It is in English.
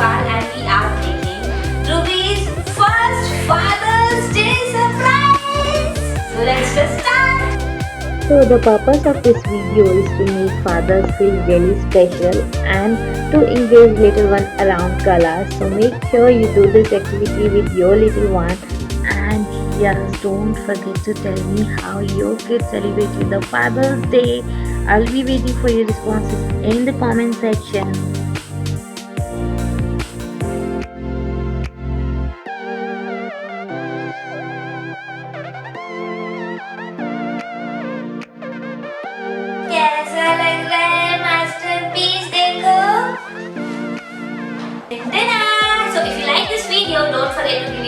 Aggarwal and we are making Ruby's first Father's Day surprise. So let's just start. So the purpose of this video is to make fathers feel really special and to engage little one around colors. So make sure you do this activity with your little one, and yes, don't forget to tell me how your kids celebrated the Father's Day. I'll be waiting for your responses in the comment section. कैसा लग रहा है masterpiece देखो. So if you like this video, don't forget to give